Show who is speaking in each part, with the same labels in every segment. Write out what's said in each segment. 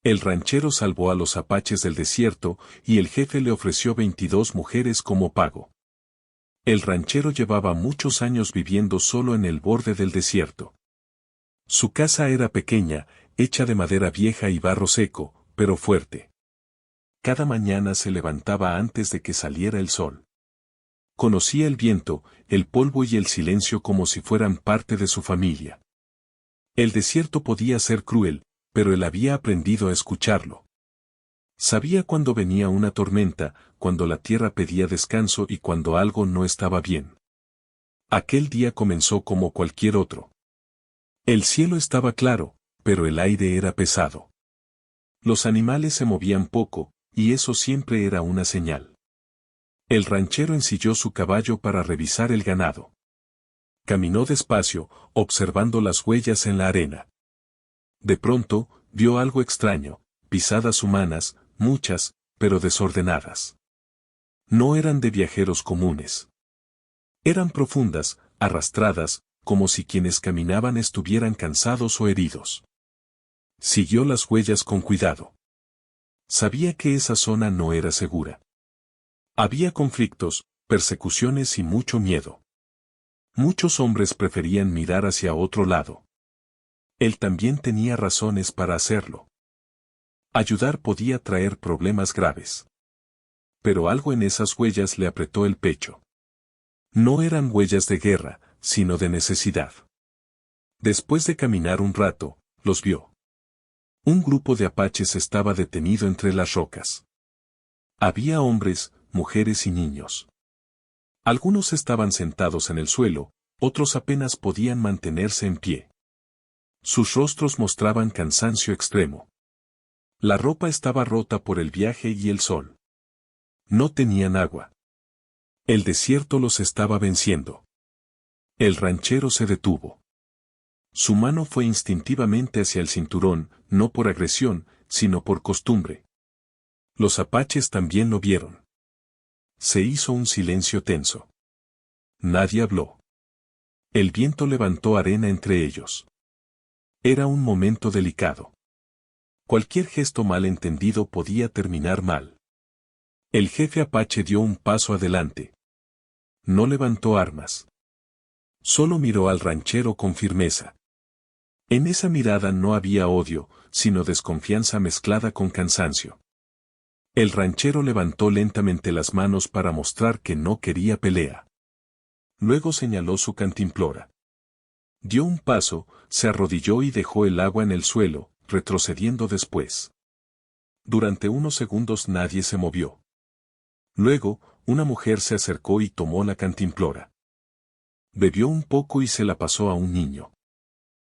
Speaker 1: El ranchero salvó a los apaches del desierto y el jefe le ofreció 22 mujeres como pago. El ranchero llevaba muchos años viviendo solo en el borde del desierto. Su casa era pequeña, hecha de madera vieja y barro seco, pero fuerte. Cada mañana se levantaba antes de que saliera el sol. Conocía el viento, el polvo y el silencio como si fueran parte de su familia. El desierto podía ser cruel, pero él había aprendido a escucharlo. Sabía cuando venía una tormenta, cuando la tierra pedía descanso y cuando algo no estaba bien. Aquel día comenzó como cualquier otro. El cielo estaba claro, pero el aire era pesado. Los animales se movían poco, y eso siempre era una señal. El ranchero ensilló su caballo para revisar el ganado. Caminó despacio, observando las huellas en la arena. De pronto, vio algo extraño, pisadas humanas, muchas, pero desordenadas. No eran de viajeros comunes. Eran profundas, arrastradas, como si quienes caminaban estuvieran cansados o heridos. Siguió las huellas con cuidado. Sabía que esa zona no era segura. Había conflictos, persecuciones y mucho miedo. Muchos hombres preferían mirar hacia otro lado. Él también tenía razones para hacerlo. Ayudar podía traer problemas graves. Pero algo en esas huellas le apretó el pecho. No eran huellas de guerra, sino de necesidad. Después de caminar un rato, los vio. Un grupo de apaches estaba detenido entre las rocas. Había hombres, mujeres y niños. Algunos estaban sentados en el suelo, otros apenas podían mantenerse en pie. Sus rostros mostraban cansancio extremo. La ropa estaba rota por el viaje y el sol. No tenían agua. El desierto los estaba venciendo. El ranchero se detuvo. Su mano fue instintivamente hacia el cinturón, no por agresión, sino por costumbre. Los apaches también lo vieron. Se hizo un silencio tenso. Nadie habló. El viento levantó arena entre ellos. Era un momento delicado. Cualquier gesto mal entendido podía terminar mal. El jefe apache dio un paso adelante. No levantó armas. Solo miró al ranchero con firmeza. En esa mirada no había odio, sino desconfianza mezclada con cansancio. El ranchero levantó lentamente las manos para mostrar que no quería pelea. Luego señaló su cantimplora. Dio un paso, se arrodilló y dejó el agua en el suelo, retrocediendo después. Durante unos segundos nadie se movió. Luego, una mujer se acercó y tomó la cantimplora. Bebió un poco y se la pasó a un niño.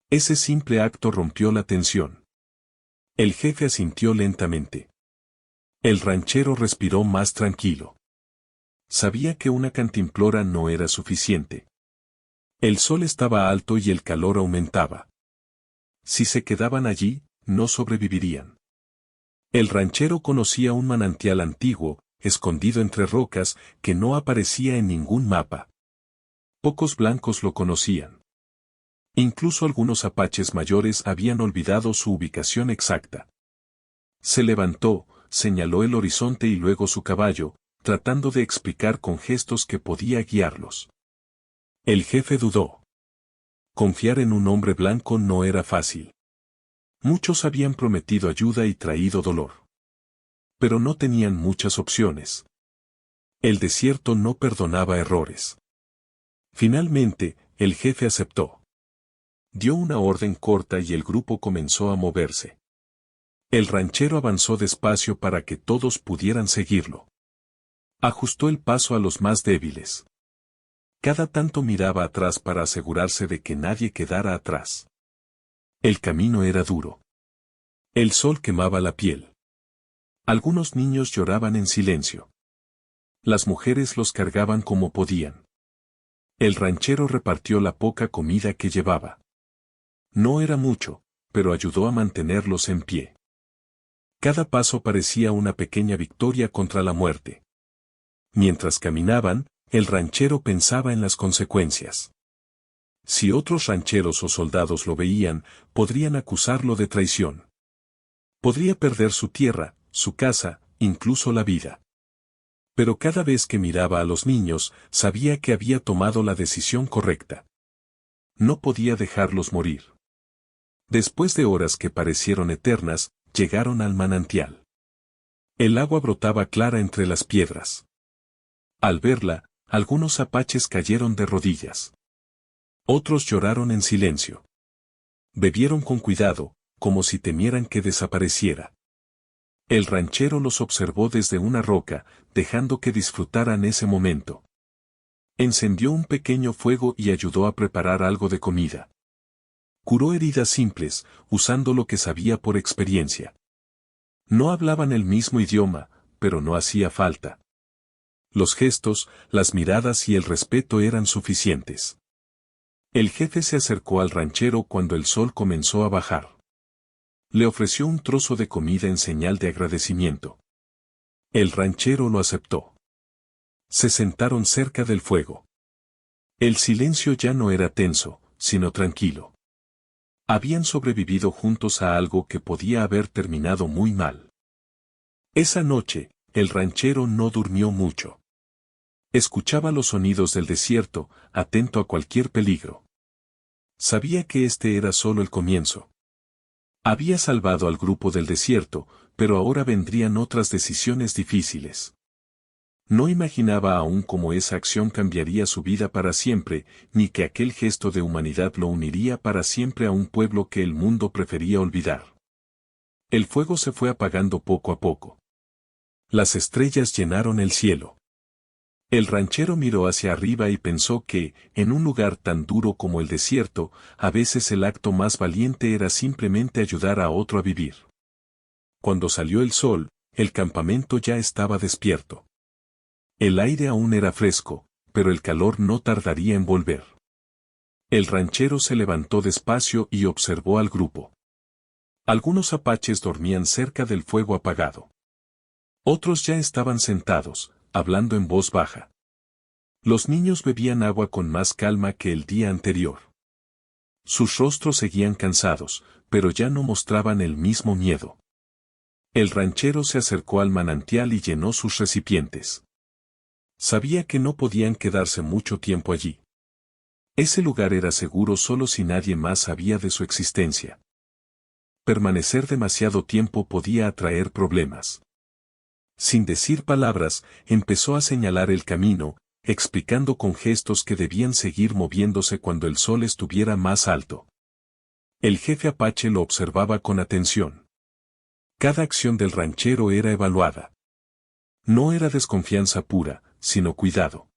Speaker 1: Ese simple acto rompió la tensión. El jefe asintió lentamente. El ranchero respiró más tranquilo. Sabía que una cantimplora no era suficiente. El sol estaba alto y el calor aumentaba. Si se quedaban allí, no sobrevivirían. El ranchero conocía un manantial antiguo, escondido entre rocas, que no aparecía en ningún mapa. Pocos blancos lo conocían. Incluso algunos apaches mayores habían olvidado su ubicación exacta. Se levantó, señaló el horizonte y luego su caballo, tratando de explicar con gestos que podía guiarlos. El jefe dudó. Confiar en un hombre blanco no era fácil. Muchos habían prometido ayuda y traído dolor. Pero no tenían muchas opciones. El desierto no perdonaba errores. Finalmente, el jefe aceptó. Dio una orden corta y el grupo comenzó a moverse. El ranchero avanzó despacio para que todos pudieran seguirlo. Ajustó el paso a los más débiles. Cada tanto miraba atrás para asegurarse de que nadie quedara atrás. El camino era duro. El sol quemaba la piel. Algunos niños lloraban en silencio. Las mujeres los cargaban como podían. El ranchero repartió la poca comida que llevaba. No era mucho, pero ayudó a mantenerlos en pie. Cada paso parecía una pequeña victoria contra la muerte. Mientras caminaban, el ranchero pensaba en las consecuencias. Si otros rancheros o soldados lo veían, podrían acusarlo de traición. Podría perder su tierra, su casa, incluso la vida. Pero cada vez que miraba a los niños, sabía que había tomado la decisión correcta. No podía dejarlos morir. Después de horas que parecieron eternas, llegaron al manantial. El agua brotaba clara entre las piedras. Al verla, algunos apaches cayeron de rodillas. Otros lloraron en silencio. Bebieron con cuidado, como si temieran que desapareciera. El ranchero los observó desde una roca, dejando que disfrutaran ese momento. Encendió un pequeño fuego y ayudó a preparar algo de comida. Curó heridas simples, usando lo que sabía por experiencia. No hablaban el mismo idioma, pero no hacía falta. Los gestos, las miradas y el respeto eran suficientes. El jefe se acercó al ranchero cuando el sol comenzó a bajar. Le ofreció un trozo de comida en señal de agradecimiento. El ranchero lo aceptó. Se sentaron cerca del fuego. El silencio ya no era tenso, sino tranquilo. Habían sobrevivido juntos a algo que podía haber terminado muy mal. Esa noche, el ranchero no durmió mucho. Escuchaba los sonidos del desierto, atento a cualquier peligro. Sabía que este era solo el comienzo. Había salvado al grupo del desierto, pero ahora vendrían otras decisiones difíciles. No imaginaba aún cómo esa acción cambiaría su vida para siempre, ni que aquel gesto de humanidad lo uniría para siempre a un pueblo que el mundo prefería olvidar. El fuego se fue apagando poco a poco. Las estrellas llenaron el cielo. El ranchero miró hacia arriba y pensó que, en un lugar tan duro como el desierto, a veces el acto más valiente era simplemente ayudar a otro a vivir. Cuando salió el sol, el campamento ya estaba despierto. El aire aún era fresco, pero el calor no tardaría en volver. El ranchero se levantó despacio y observó al grupo. Algunos apaches dormían cerca del fuego apagado. Otros ya estaban sentados, hablando en voz baja. Los niños bebían agua con más calma que el día anterior. Sus rostros seguían cansados, pero ya no mostraban el mismo miedo. El ranchero se acercó al manantial y llenó sus recipientes. Sabía que no podían quedarse mucho tiempo allí. Ese lugar era seguro solo si nadie más sabía de su existencia. Permanecer demasiado tiempo podía atraer problemas. Sin decir palabras, empezó a señalar el camino, explicando con gestos que debían seguir moviéndose cuando el sol estuviera más alto. El jefe apache lo observaba con atención. Cada acción del ranchero era evaluada. No era desconfianza pura, sino cuidado.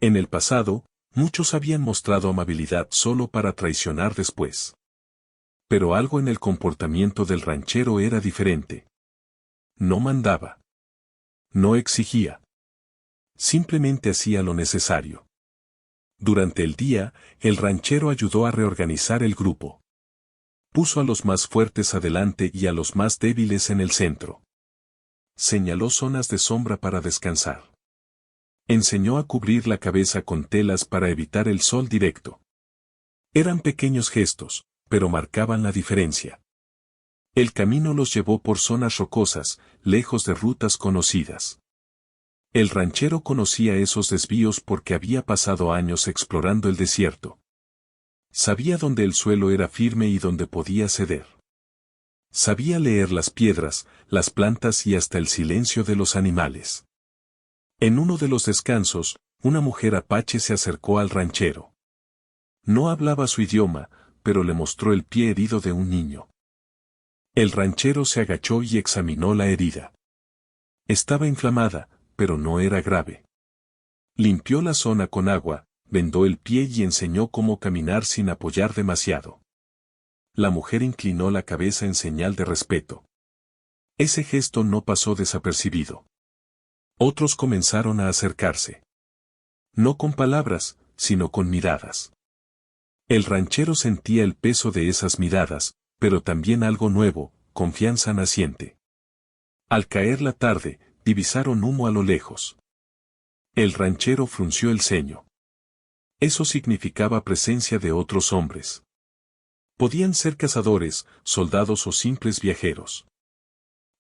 Speaker 1: En el pasado, muchos habían mostrado amabilidad solo para traicionar después. Pero algo en el comportamiento del ranchero era diferente. No mandaba. No exigía. Simplemente hacía lo necesario. Durante el día, el ranchero ayudó a reorganizar el grupo. Puso a los más fuertes adelante y a los más débiles en el centro. Señaló zonas de sombra para descansar. Enseñó a cubrir la cabeza con telas para evitar el sol directo. Eran pequeños gestos, pero marcaban la diferencia. El camino los llevó por zonas rocosas, lejos de rutas conocidas. El ranchero conocía esos desvíos porque había pasado años explorando el desierto. Sabía dónde el suelo era firme y dónde podía ceder. Sabía leer las piedras, las plantas y hasta el silencio de los animales. En uno de los descansos, una mujer apache se acercó al ranchero. No hablaba su idioma, pero le mostró el pie herido de un niño. El ranchero se agachó y examinó la herida. Estaba inflamada, pero no era grave. Limpió la zona con agua, vendó el pie y enseñó cómo caminar sin apoyar demasiado. La mujer inclinó la cabeza en señal de respeto. Ese gesto no pasó desapercibido. Otros comenzaron a acercarse. No con palabras, sino con miradas. El ranchero sentía el peso de esas miradas, pero también algo nuevo, confianza naciente. Al caer la tarde, divisaron humo a lo lejos. El ranchero frunció el ceño. Eso significaba presencia de otros hombres. Podían ser cazadores, soldados o simples viajeros.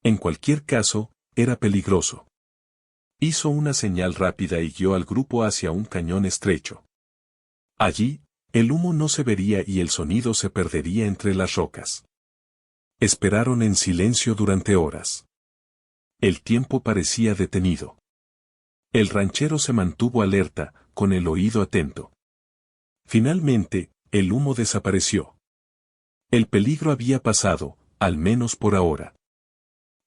Speaker 1: En cualquier caso, era peligroso. Hizo una señal rápida y guió al grupo hacia un cañón estrecho. Allí, el humo no se vería y el sonido se perdería entre las rocas. Esperaron en silencio durante horas. El tiempo parecía detenido. El ranchero se mantuvo alerta, con el oído atento. Finalmente, el humo desapareció. El peligro había pasado, al menos por ahora.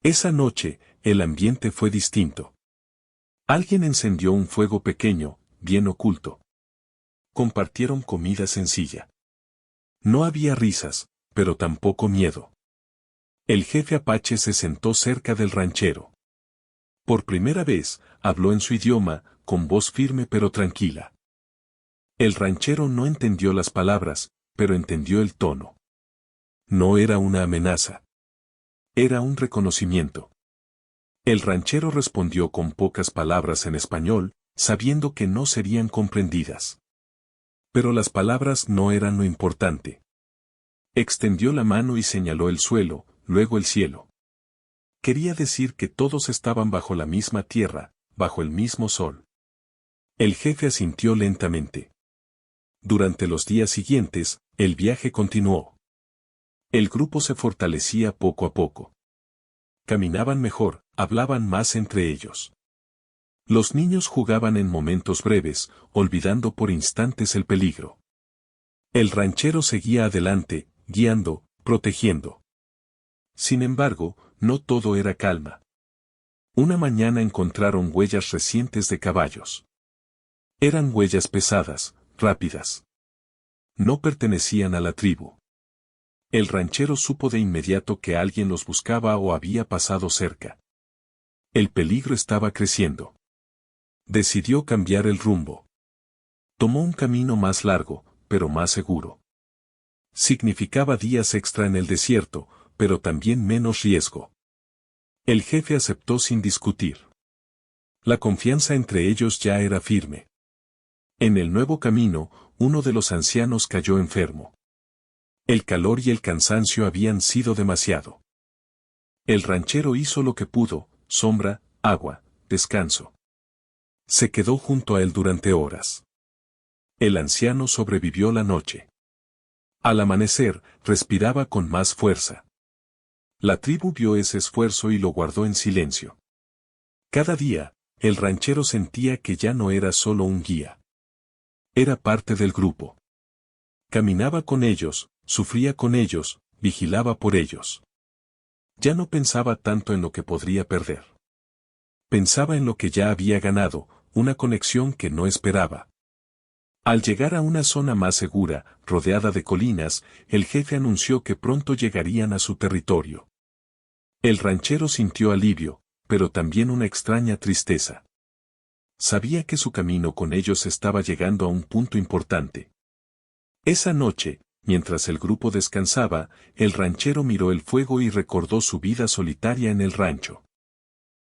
Speaker 1: Esa noche, el ambiente fue distinto. Alguien encendió un fuego pequeño, bien oculto. Compartieron comida sencilla. No había risas, pero tampoco miedo. El jefe apache se sentó cerca del ranchero. Por primera vez, habló en su idioma, con voz firme pero tranquila. El ranchero no entendió las palabras, pero entendió el tono. No era una amenaza. Era un reconocimiento. El ranchero respondió con pocas palabras en español, sabiendo que no serían comprendidas. Pero las palabras no eran lo importante. Extendió la mano y señaló el suelo, luego el cielo. Quería decir que todos estaban bajo la misma tierra, bajo el mismo sol. El jefe asintió lentamente. Durante los días siguientes, el viaje continuó. El grupo se fortalecía poco a poco. Caminaban mejor, hablaban más entre ellos. Los niños jugaban en momentos breves, olvidando por instantes el peligro. El ranchero seguía adelante, guiando, protegiendo. Sin embargo, no todo era calma. Una mañana encontraron huellas recientes de caballos. Eran huellas pesadas, rápidas. No pertenecían a la tribu. El ranchero supo de inmediato que alguien los buscaba o había pasado cerca. El peligro estaba creciendo. Decidió cambiar el rumbo. Tomó un camino más largo, pero más seguro. Significaba días extra en el desierto, pero también menos riesgo. El jefe aceptó sin discutir. La confianza entre ellos ya era firme. En el nuevo camino, uno de los ancianos cayó enfermo. El calor y el cansancio habían sido demasiado. El ranchero hizo lo que pudo, sombra, agua, descanso. Se quedó junto a él durante horas. El anciano sobrevivió la noche. Al amanecer, respiraba con más fuerza. La tribu vio ese esfuerzo y lo guardó en silencio. Cada día, el ranchero sentía que ya no era solo un guía. Era parte del grupo. Caminaba con ellos, sufría con ellos, vigilaba por ellos. Ya no pensaba tanto en lo que podría perder. Pensaba en lo que ya había ganado, una conexión que no esperaba. Al llegar a una zona más segura, rodeada de colinas, el jefe anunció que pronto llegarían a su territorio. El ranchero sintió alivio, pero también una extraña tristeza. Sabía que su camino con ellos estaba llegando a un punto importante. Esa noche, mientras el grupo descansaba, el ranchero miró el fuego y recordó su vida solitaria en el rancho.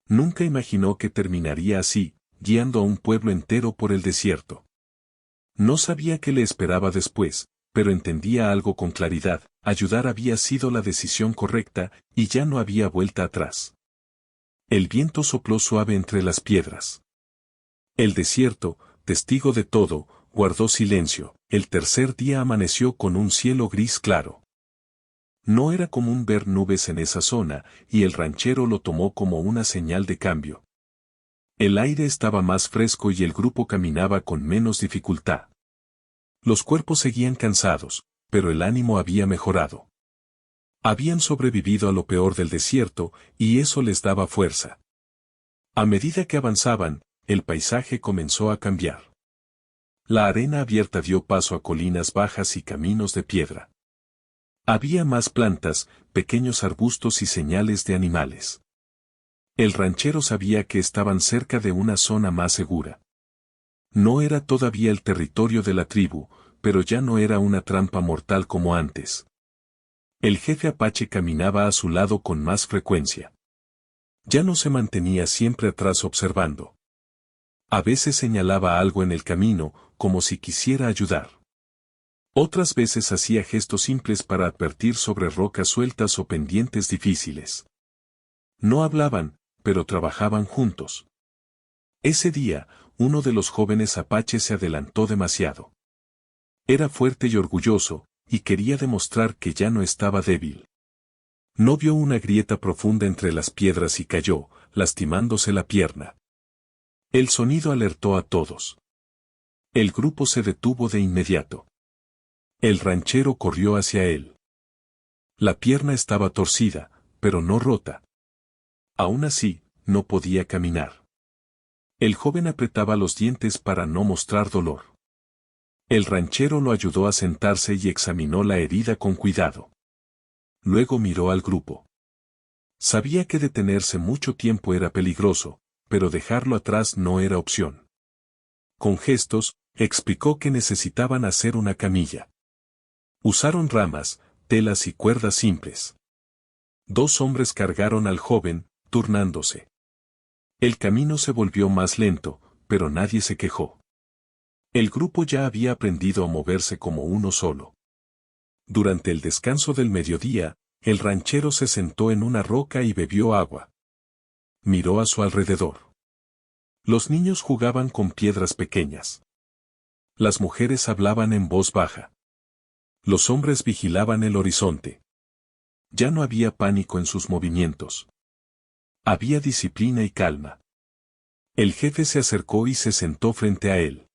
Speaker 1: Nunca imaginó que terminaría así, guiando a un pueblo entero por el desierto. No sabía qué le esperaba después, pero entendía algo con claridad: ayudar había sido la decisión correcta, y ya no había vuelta atrás. El viento sopló suave entre las piedras. El desierto, testigo de todo, guardó silencio. El tercer día amaneció con un cielo gris claro. No era común ver nubes en esa zona, y el ranchero lo tomó como una señal de cambio. El aire estaba más fresco y el grupo caminaba con menos dificultad. Los cuerpos seguían cansados, pero el ánimo había mejorado. Habían sobrevivido a lo peor del desierto, y eso les daba fuerza. A medida que avanzaban, el paisaje comenzó a cambiar. La arena abierta dio paso a colinas bajas y caminos de piedra. Había más plantas, pequeños arbustos y señales de animales. El ranchero sabía que estaban cerca de una zona más segura. No era todavía el territorio de la tribu, pero ya no era una trampa mortal como antes. El jefe apache caminaba a su lado con más frecuencia. Ya no se mantenía siempre atrás observando. A veces señalaba algo en el camino, como si quisiera ayudar. Otras veces hacía gestos simples para advertir sobre rocas sueltas o pendientes difíciles. No hablaban, pero trabajaban juntos. Ese día, uno de los jóvenes apaches se adelantó demasiado. Era fuerte y orgulloso, y quería demostrar que ya no estaba débil. No vio una grieta profunda entre las piedras y cayó, lastimándose la pierna. El sonido alertó a todos. El grupo se detuvo de inmediato. El ranchero corrió hacia él. La pierna estaba torcida, pero no rota. Aún así, no podía caminar. El joven apretaba los dientes para no mostrar dolor. El ranchero lo ayudó a sentarse y examinó la herida con cuidado. Luego miró al grupo. Sabía que detenerse mucho tiempo era peligroso, pero dejarlo atrás no era opción. Con gestos, explicó que necesitaban hacer una camilla. Usaron ramas, telas y cuerdas simples. 2 hombres cargaron al joven, turnándose. El camino se volvió más lento, pero nadie se quejó. El grupo ya había aprendido a moverse como uno solo. Durante el descanso del mediodía, el ranchero se sentó en una roca y bebió agua. Miró a su alrededor. Los niños jugaban con piedras pequeñas. Las mujeres hablaban en voz baja. Los hombres vigilaban el horizonte. Ya no había pánico en sus movimientos. Había disciplina y calma. El jefe se acercó y se sentó frente a él.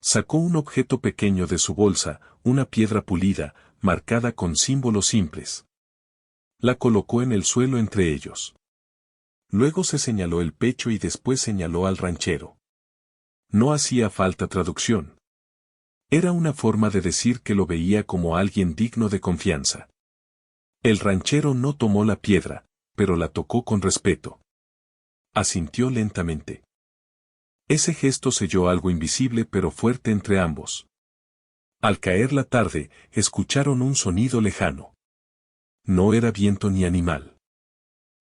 Speaker 1: Sacó un objeto pequeño de su bolsa, una piedra pulida, marcada con símbolos simples. La colocó en el suelo entre ellos. Luego se señaló el pecho y después señaló al ranchero. No hacía falta traducción. Era una forma de decir que lo veía como alguien digno de confianza. El ranchero no tomó la piedra, pero la tocó con respeto. Asintió lentamente. Ese gesto selló algo invisible pero fuerte entre ambos. Al caer la tarde, escucharon un sonido lejano. No era viento ni animal.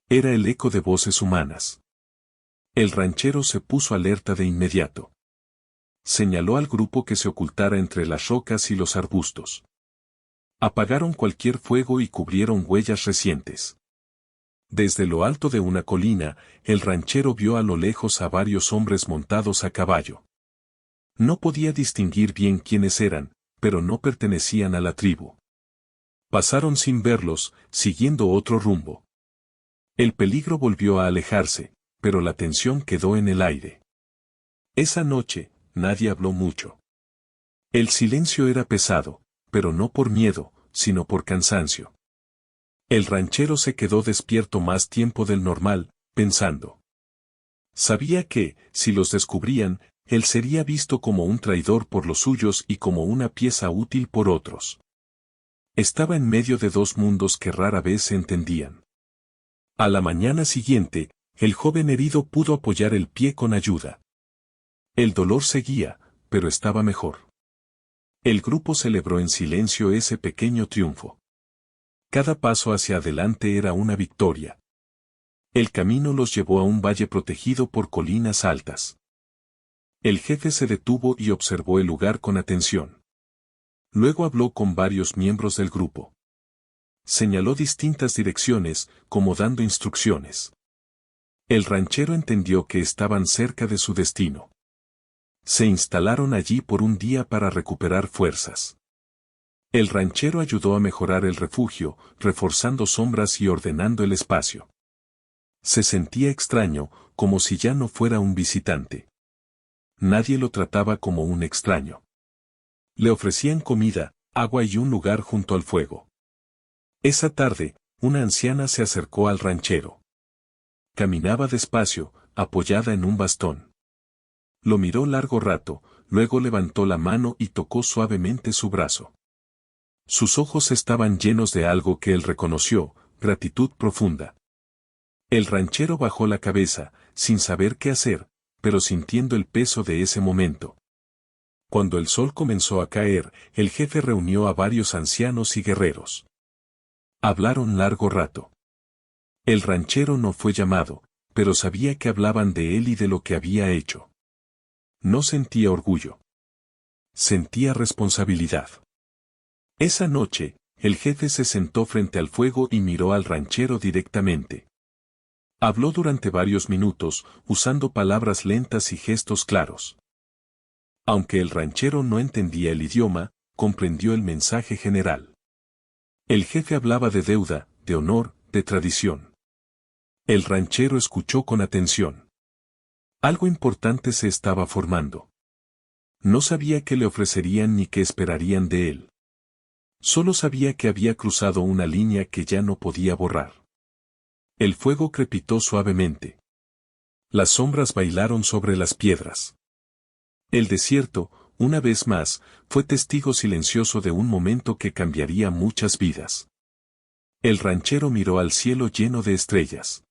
Speaker 1: Era el eco de voces humanas. El ranchero se puso alerta de inmediato. Señaló al grupo que se ocultara entre las rocas y los arbustos. Apagaron cualquier fuego y cubrieron huellas recientes. Desde lo alto de una colina, el ranchero vio a lo lejos a varios hombres montados a caballo. No podía distinguir bien quiénes eran, pero no pertenecían a la tribu. Pasaron sin verlos, siguiendo otro rumbo. El peligro volvió a alejarse, pero la tensión quedó en el aire. Esa noche, nadie habló mucho. El silencio era pesado, pero no por miedo, sino por cansancio. El ranchero se quedó despierto más tiempo del normal, pensando. Sabía que, si los descubrían, él sería visto como un traidor por los suyos y como una pieza útil por otros. Estaba en medio de 2 mundos que rara vez se entendían. A la mañana siguiente, el joven herido pudo apoyar el pie con ayuda. El dolor seguía, pero estaba mejor. El grupo celebró en silencio ese pequeño triunfo. Cada paso hacia adelante era una victoria. El camino los llevó a un valle protegido por colinas altas. El jefe se detuvo y observó el lugar con atención. Luego habló con varios miembros del grupo. Señaló distintas direcciones, como dando instrucciones. El ranchero entendió que estaban cerca de su destino. Se instalaron allí por un día para recuperar fuerzas. El ranchero ayudó a mejorar el refugio, reforzando sombras y ordenando el espacio. Se sentía extraño, como si ya no fuera un visitante. Nadie lo trataba como un extraño. Le ofrecían comida, agua y un lugar junto al fuego. Esa tarde, una anciana se acercó al ranchero. Caminaba despacio, apoyada en un bastón. Lo miró largo rato, luego levantó la mano y tocó suavemente su brazo. Sus ojos estaban llenos de algo que él reconoció, gratitud profunda. El ranchero bajó la cabeza, sin saber qué hacer, pero sintiendo el peso de ese momento. Cuando el sol comenzó a caer, el jefe reunió a varios ancianos y guerreros. Hablaron largo rato. El ranchero no fue llamado, pero sabía que hablaban de él y de lo que había hecho. No sentía orgullo. Sentía responsabilidad. Esa noche, el jefe se sentó frente al fuego y miró al ranchero directamente. Habló durante varios minutos, usando palabras lentas y gestos claros. Aunque el ranchero no entendía el idioma, comprendió el mensaje general. El jefe hablaba de deuda, de honor, de tradición. El ranchero escuchó con atención. Algo importante se estaba formando. No sabía qué le ofrecerían ni qué esperarían de él. Solo sabía que había cruzado una línea que ya no podía borrar. El fuego crepitó suavemente. Las sombras bailaron sobre las piedras. El desierto, una vez más, fue testigo silencioso de un momento que cambiaría muchas vidas. El ranchero miró al cielo lleno de estrellas.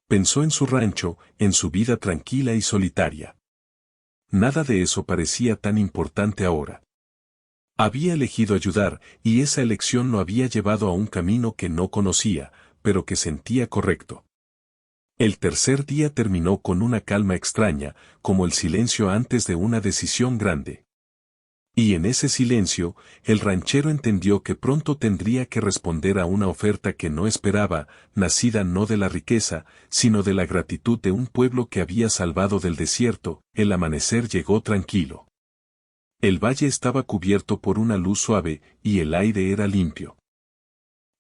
Speaker 1: Pensó en su rancho, en su vida tranquila y solitaria. Nada de eso parecía tan importante ahora. Había elegido ayudar, y esa elección lo había llevado a un camino que no conocía, pero que sentía correcto. El tercer día terminó con una calma extraña, como el silencio antes de una decisión grande. Y en ese silencio, el ranchero entendió que pronto tendría que responder a una oferta que no esperaba, nacida no de la riqueza, sino de la gratitud de un pueblo que había salvado del desierto. El amanecer llegó tranquilo. El valle estaba cubierto por una luz suave, y el aire era limpio.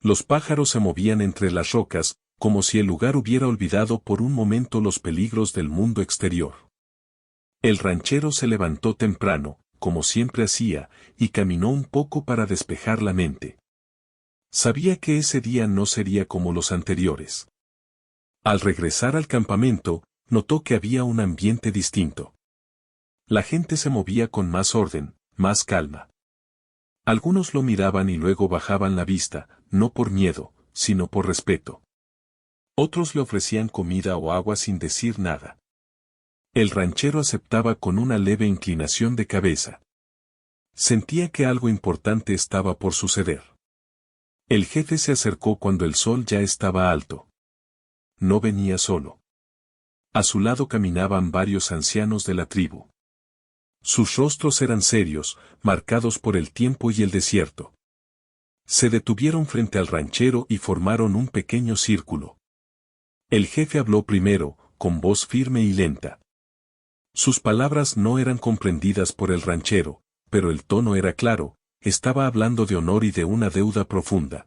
Speaker 1: Los pájaros se movían entre las rocas, como si el lugar hubiera olvidado por un momento los peligros del mundo exterior. El ranchero se levantó temprano, como siempre hacía, y caminó un poco para despejar la mente. Sabía que ese día no sería como los anteriores. Al regresar al campamento, notó que había un ambiente distinto. La gente se movía con más orden, más calma. Algunos lo miraban y luego bajaban la vista, no por miedo, sino por respeto. Otros le ofrecían comida o agua sin decir nada. El ranchero aceptaba con una leve inclinación de cabeza. Sentía que algo importante estaba por suceder. El jefe se acercó cuando el sol ya estaba alto. No venía solo. A su lado caminaban varios ancianos de la tribu. Sus rostros eran serios, marcados por el tiempo y el desierto. Se detuvieron frente al ranchero y formaron un pequeño círculo. El jefe habló primero, con voz firme y lenta. Sus palabras no eran comprendidas por el ranchero, pero el tono era claro, estaba hablando de honor y de una deuda profunda.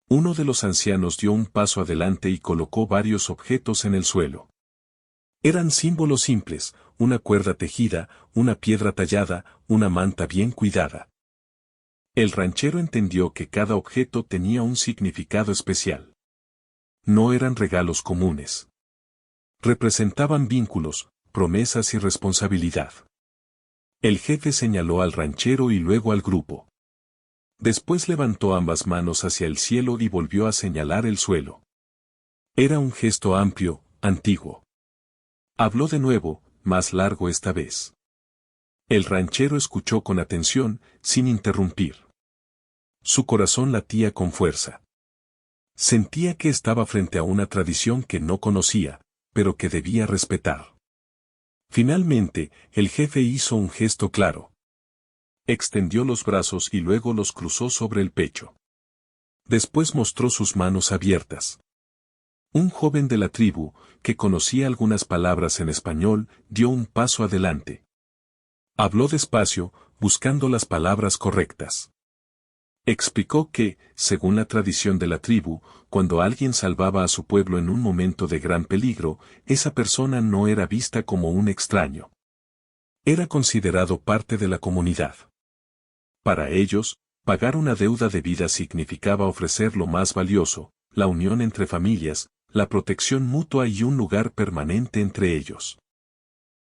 Speaker 1: Uno de los ancianos dio un paso adelante y colocó varios objetos en el suelo. Eran símbolos simples, una cuerda tejida, una piedra tallada, una manta bien cuidada. El ranchero entendió que cada objeto tenía un significado especial. No eran regalos comunes. Representaban vínculos, promesas y responsabilidad. El jefe señaló al ranchero y luego al grupo. Después levantó ambas manos hacia el cielo y volvió a señalar el suelo. Era un gesto amplio, antiguo. Habló de nuevo, más largo esta vez. El ranchero escuchó con atención, sin interrumpir. Su corazón latía con fuerza. Sentía que estaba frente a una tradición que no conocía, pero que debía respetar. Finalmente, el jefe hizo un gesto claro. Extendió los brazos y luego los cruzó sobre el pecho. Después mostró sus manos abiertas. Un joven de la tribu, que conocía algunas palabras en español, dio un paso adelante. Habló despacio, buscando las palabras correctas. Explicó que, según la tradición de la tribu, cuando alguien salvaba a su pueblo en un momento de gran peligro, esa persona no era vista como un extraño. Era considerado parte de la comunidad. Para ellos, pagar una deuda de vida significaba ofrecer lo más valioso, la unión entre familias, la protección mutua y un lugar permanente entre ellos.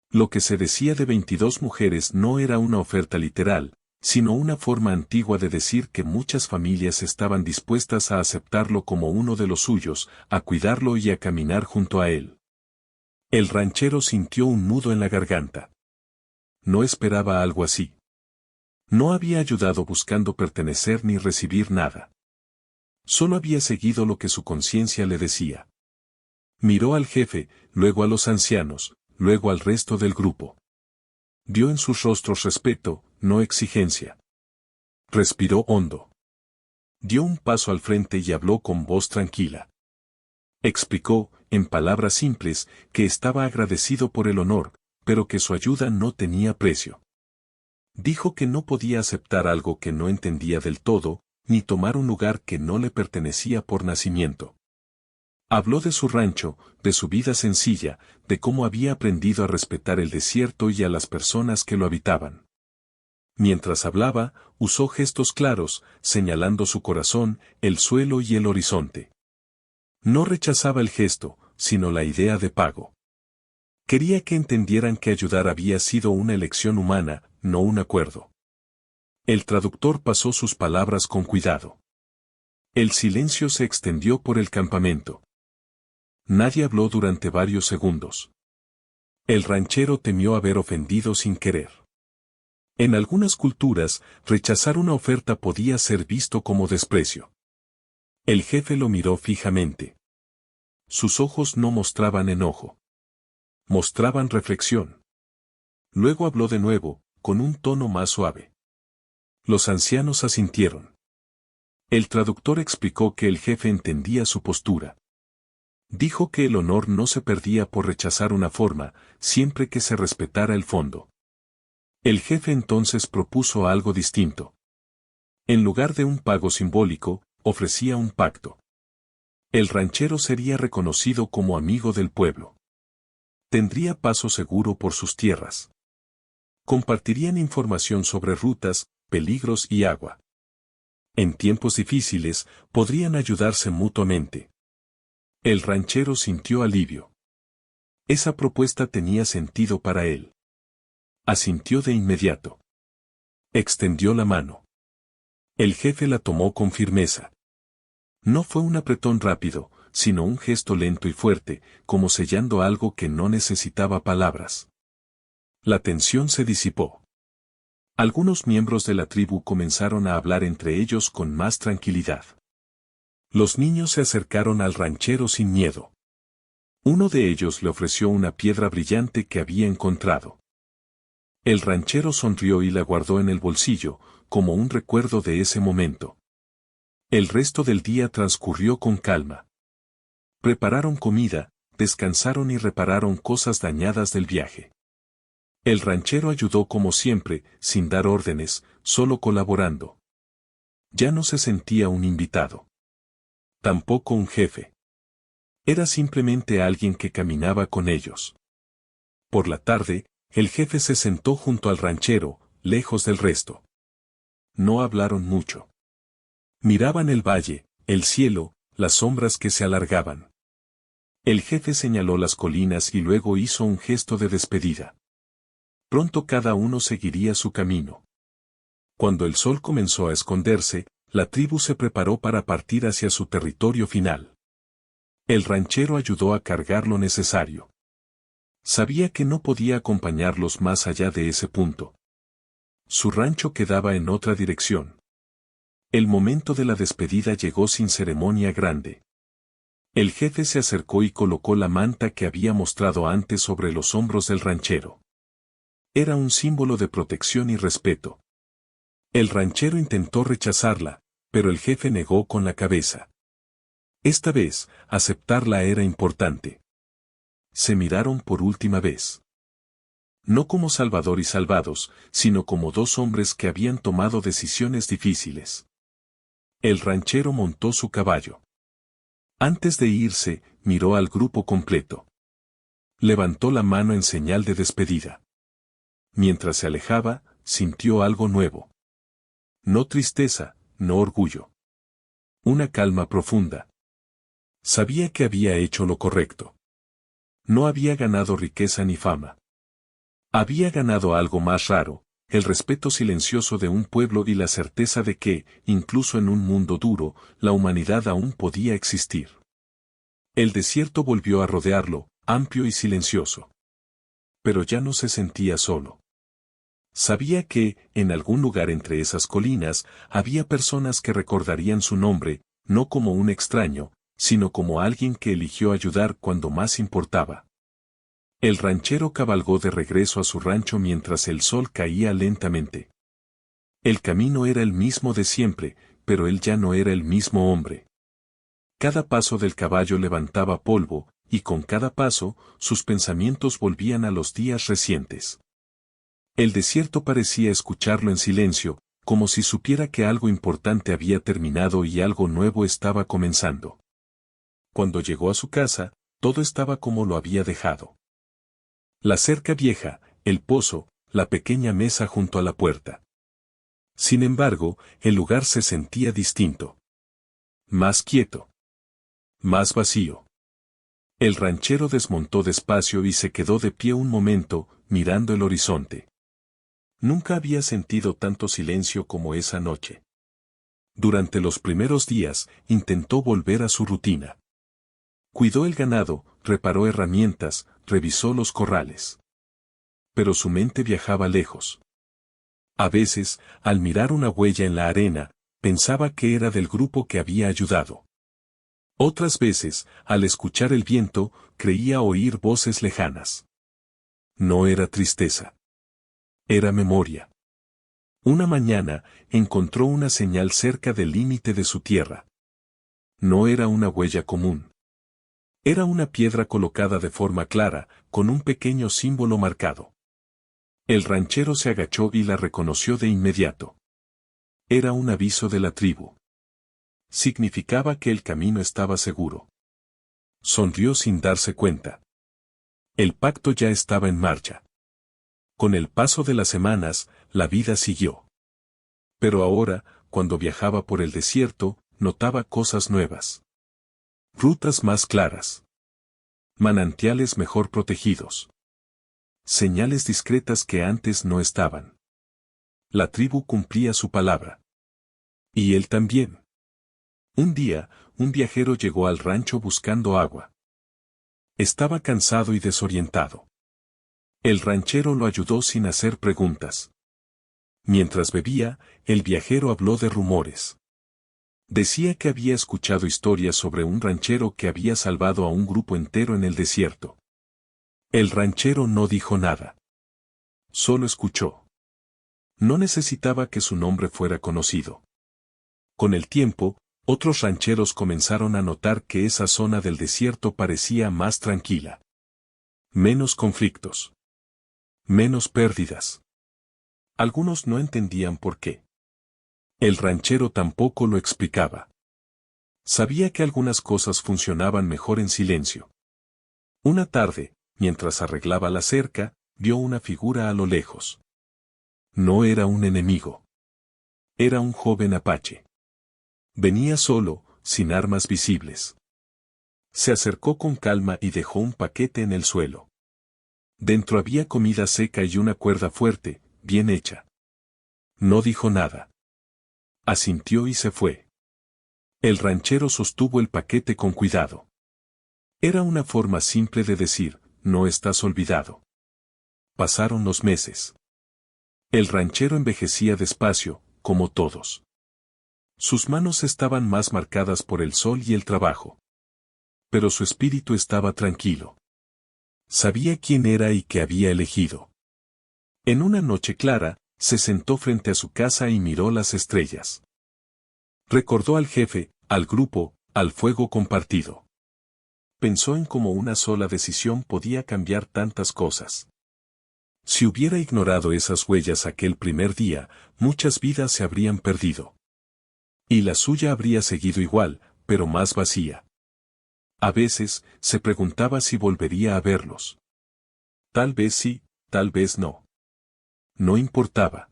Speaker 1: Lo que se decía de 22 mujeres no era una oferta literal, sino una forma antigua de decir que muchas familias estaban dispuestas a aceptarlo como uno de los suyos, a cuidarlo y a caminar junto a él. El ranchero sintió un nudo en la garganta. No esperaba algo así. No había ayudado buscando pertenecer ni recibir nada. Solo había seguido lo que su conciencia le decía. Miró al jefe, luego a los ancianos, luego al resto del grupo. Vio en sus rostros respeto, no exigencia. Respiró hondo. Dio un paso al frente y habló con voz tranquila. Explicó, en palabras simples, que estaba agradecido por el honor, pero que su ayuda no tenía precio. Dijo que no podía aceptar algo que no entendía del todo, ni tomar un lugar que no le pertenecía por nacimiento. Habló de su rancho, de su vida sencilla, de cómo había aprendido a respetar el desierto y a las personas que lo habitaban. Mientras hablaba, usó gestos claros, señalando su corazón, el suelo y el horizonte. No rechazaba el gesto, sino la idea de pago. Quería que entendieran que ayudar había sido una elección humana, no un acuerdo. El traductor pasó sus palabras con cuidado. El silencio se extendió por el campamento. Nadie habló durante varios segundos. El ranchero temió haber ofendido sin querer. En algunas culturas, rechazar una oferta podía ser visto como desprecio. El jefe lo miró fijamente. Sus ojos no mostraban enojo. Mostraban reflexión. Luego habló de nuevo, con un tono más suave. Los ancianos asintieron. El traductor explicó que el jefe entendía su postura. Dijo que el honor no se perdía por rechazar una forma, siempre que se respetara el fondo. El jefe entonces propuso algo distinto. En lugar de un pago simbólico, ofrecía un pacto. El ranchero sería reconocido como amigo del pueblo. Tendría paso seguro por sus tierras. Compartirían información sobre rutas, peligros y agua. En tiempos difíciles, podrían ayudarse mutuamente. El ranchero sintió alivio. Esa propuesta tenía sentido para él. Asintió de inmediato. Extendió la mano. El jefe la tomó con firmeza. No fue un apretón rápido, sino un gesto lento y fuerte, como sellando algo que no necesitaba palabras. La tensión se disipó. Algunos miembros de la tribu comenzaron a hablar entre ellos con más tranquilidad. Los niños se acercaron al ranchero sin miedo. Uno de ellos le ofreció una piedra brillante que había encontrado. El ranchero sonrió y la guardó en el bolsillo, como un recuerdo de ese momento. El resto del día transcurrió con calma. Prepararon comida, descansaron y repararon cosas dañadas del viaje. El ranchero ayudó como siempre, sin dar órdenes, solo colaborando. Ya no se sentía un invitado. Tampoco un jefe. Era simplemente alguien que caminaba con ellos. Por la tarde, el jefe se sentó junto al ranchero, lejos del resto. No hablaron mucho. Miraban el valle, el cielo, las sombras que se alargaban. El jefe señaló las colinas y luego hizo un gesto de despedida. Pronto cada uno seguiría su camino. Cuando el sol comenzó a esconderse, la tribu se preparó para partir hacia su territorio final. El ranchero ayudó a cargar lo necesario. Sabía que no podía acompañarlos más allá de ese punto. Su rancho quedaba en otra dirección. El momento de la despedida llegó sin ceremonia grande. El jefe se acercó y colocó la manta que había mostrado antes sobre los hombros del ranchero. Era un símbolo de protección y respeto. El ranchero intentó rechazarla, pero el jefe negó con la cabeza. Esta vez, aceptarla era importante. Se miraron por última vez. No como salvador y salvados, sino como dos hombres que habían tomado decisiones difíciles. El ranchero montó su caballo. Antes de irse, miró al grupo completo. Levantó la mano en señal de despedida. Mientras se alejaba, sintió algo nuevo. No tristeza, no orgullo. Una calma profunda. Sabía que había hecho lo correcto. No había ganado riqueza ni fama. Había ganado algo más raro, el respeto silencioso de un pueblo y la certeza de que, incluso en un mundo duro, la humanidad aún podía existir. El desierto volvió a rodearlo, amplio y silencioso. Pero ya no se sentía solo. Sabía que, en algún lugar entre esas colinas, había personas que recordarían su nombre, no como un extraño, sino como alguien que eligió ayudar cuando más importaba. El ranchero cabalgó de regreso a su rancho mientras el sol caía lentamente. El camino era el mismo de siempre, pero él ya no era el mismo hombre. Cada paso del caballo levantaba polvo, y con cada paso, sus pensamientos volvían a los días recientes. El desierto parecía escucharlo en silencio, como si supiera que algo importante había terminado y algo nuevo estaba comenzando. Cuando llegó a su casa, todo estaba como lo había dejado. La cerca vieja, el pozo, la pequeña mesa junto a la puerta. Sin embargo, el lugar se sentía distinto. Más quieto. Más vacío. El ranchero desmontó despacio y se quedó de pie un momento, mirando el horizonte. Nunca había sentido tanto silencio como esa noche. Durante los primeros días, intentó volver a su rutina. Cuidó el ganado, reparó herramientas, revisó los corrales. Pero su mente viajaba lejos. A veces, al mirar una huella en la arena, pensaba que era del grupo que había ayudado. Otras veces, al escuchar el viento, creía oír voces lejanas. No era tristeza. Era memoria. Una mañana, encontró una señal cerca del límite de su tierra. No era una huella común. Era una piedra colocada de forma clara, con un pequeño símbolo marcado. El ranchero se agachó y la reconoció de inmediato. Era un aviso de la tribu. Significaba que el camino estaba seguro. Sonrió sin darse cuenta. El pacto ya estaba en marcha. Con el paso de las semanas, la vida siguió. Pero ahora, cuando viajaba por el desierto, notaba cosas nuevas. Rutas más claras. Manantiales mejor protegidos. Señales discretas que antes no estaban. La tribu cumplía su palabra. Y él también. Un día, un viajero llegó al rancho buscando agua. Estaba cansado y desorientado. El ranchero lo ayudó sin hacer preguntas. Mientras bebía, el viajero habló de rumores. Decía que había escuchado historias sobre un ranchero que había salvado a un grupo entero en el desierto. El ranchero no dijo nada. Solo escuchó. No necesitaba que su nombre fuera conocido. Con el tiempo, otros rancheros comenzaron a notar que esa zona del desierto parecía más tranquila. Menos conflictos. Menos pérdidas. Algunos no entendían por qué. El ranchero tampoco lo explicaba. Sabía que algunas cosas funcionaban mejor en silencio. Una tarde, mientras arreglaba la cerca, vio una figura a lo lejos. No era un enemigo. Era un joven apache. Venía solo, sin armas visibles. Se acercó con calma y dejó un paquete en el suelo. Dentro había comida seca y una cuerda fuerte, bien hecha. No dijo nada. Asintió y se fue. El ranchero sostuvo el paquete con cuidado. Era una forma simple de decir, no estás olvidado. Pasaron los meses. El ranchero envejecía despacio, como todos. Sus manos estaban más marcadas por el sol y el trabajo. Pero su espíritu estaba tranquilo. Sabía quién era y qué había elegido. En una noche clara, se sentó frente a su casa y miró las estrellas. Recordó al jefe, al grupo, al fuego compartido. Pensó en cómo una sola decisión podía cambiar tantas cosas. Si hubiera ignorado esas huellas aquel primer día, muchas vidas se habrían perdido. Y la suya habría seguido igual, pero más vacía. A veces, se preguntaba si volvería a verlos. Tal vez sí, tal vez no. No importaba.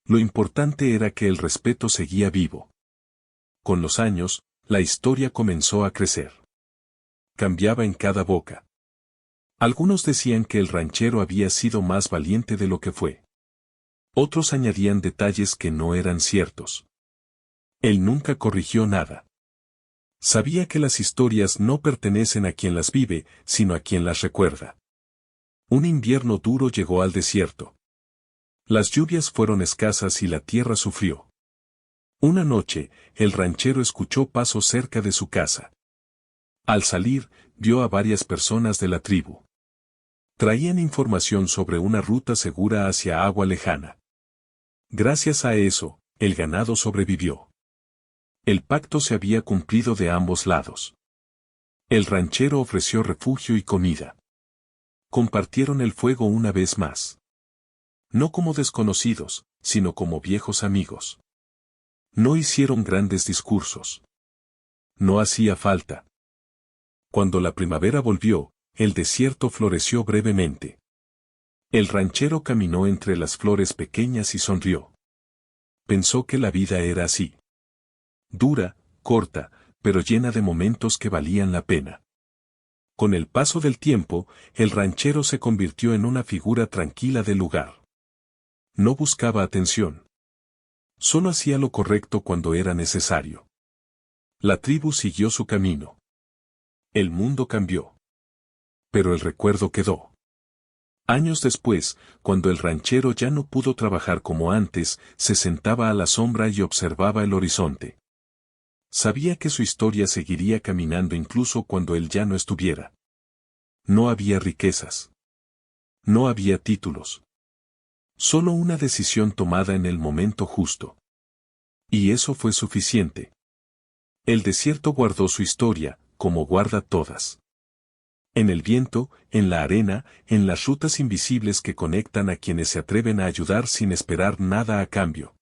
Speaker 1: Lo importante era que el respeto seguía vivo. Con los años, la historia comenzó a crecer. Cambiaba en cada boca. Algunos decían que el ranchero había sido más valiente de lo que fue. Otros añadían detalles que no eran ciertos. Él nunca corrigió nada. Sabía que las historias no pertenecen a quien las vive, sino a quien las recuerda. Un invierno duro llegó al desierto. Las lluvias fueron escasas y la tierra sufrió. Una noche, el ranchero escuchó pasos cerca de su casa. Al salir, vio a varias personas de la tribu. Traían información sobre una ruta segura hacia agua lejana. Gracias a eso, el ganado sobrevivió. El pacto se había cumplido de ambos lados. El ranchero ofreció refugio y comida. Compartieron el fuego una vez más. No como desconocidos, sino como viejos amigos. No hicieron grandes discursos. No hacía falta. Cuando la primavera volvió, el desierto floreció brevemente. El ranchero caminó entre las flores pequeñas y sonrió. Pensó que la vida era así. Dura, corta, pero llena de momentos que valían la pena. Con el paso del tiempo, el ranchero se convirtió en una figura tranquila del lugar. No buscaba atención. Solo hacía lo correcto cuando era necesario. La tribu siguió su camino. El mundo cambió. Pero el recuerdo quedó. Años después, cuando el ranchero ya no pudo trabajar como antes, se sentaba a la sombra y observaba el horizonte. Sabía que su historia seguiría caminando incluso cuando él ya no estuviera. No había riquezas. No había títulos. Solo una decisión tomada en el momento justo. Y eso fue suficiente. El desierto guardó su historia, como guarda todas. En el viento, en la arena, en las rutas invisibles que conectan a quienes se atreven a ayudar sin esperar nada a cambio.